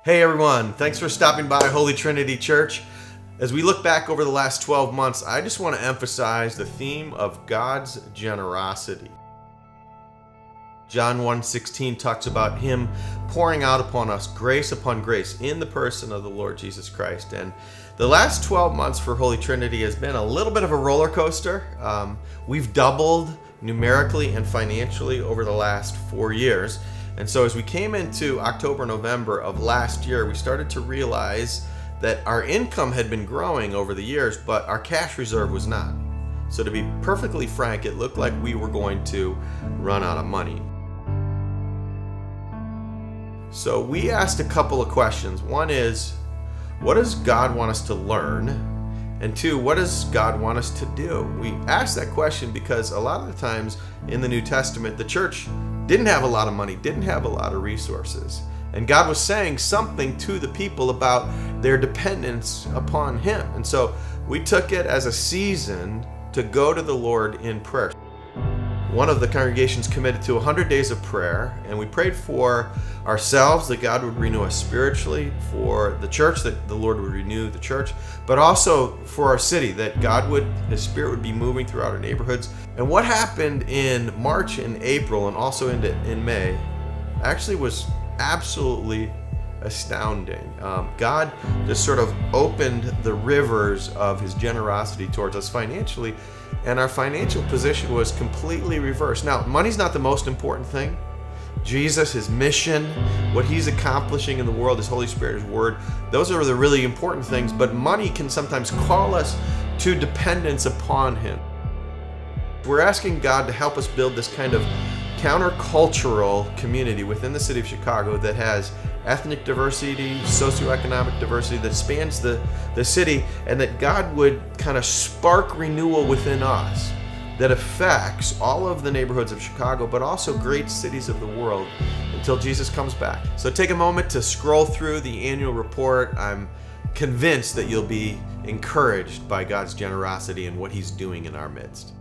Hey everyone, thanks for stopping by Holy Trinity Church. As we look back over the last 12 months, I just want to emphasize the theme of God's generosity. John 1:16 talks about Him pouring out upon us grace upon grace in the person of the Lord Jesus Christ. And the last 12 months for Holy Trinity has been a little bit of a roller coaster. We've doubled numerically and financially over the last 4 years. And so as we came into October, November of last year, we started to realize that our income had been growing over the years, but our cash reserve was not. So to be perfectly frank, it looked like we were going to run out of money. So we asked a couple of questions. One is, what does God want us to learn? And two, what does God want us to do? We asked that question because a lot of the times in the New Testament, the church didn't have a lot of money, didn't have a lot of resources. And God was saying something to the people about their dependence upon Him. And so we took it as a season to go to the Lord in prayer. One of the congregations committed to 100 days of prayer, and we prayed for ourselves that God would renew us spiritually, for the church that the Lord would renew the church, but also for our city that His Spirit would be moving throughout our neighborhoods. And what happened in March and April and also in May actually was absolutely astounding. God just sort of opened the rivers of His generosity towards us financially, and our financial position was completely reversed. Now, money's not the most important thing. Jesus, His mission, what He's accomplishing in the world, His Holy Spirit, His Word, those are the really important things, but money can sometimes call us to dependence upon Him. We're asking God to help us build this kind of countercultural community within the city of Chicago that has ethnic diversity, socioeconomic diversity that spans the city, and that God would kind of spark renewal within us that affects all of the neighborhoods of Chicago, but also great cities of the world until Jesus comes back. So take a moment to scroll through the annual report. I'm convinced that you'll be encouraged by God's generosity and what He's doing in our midst.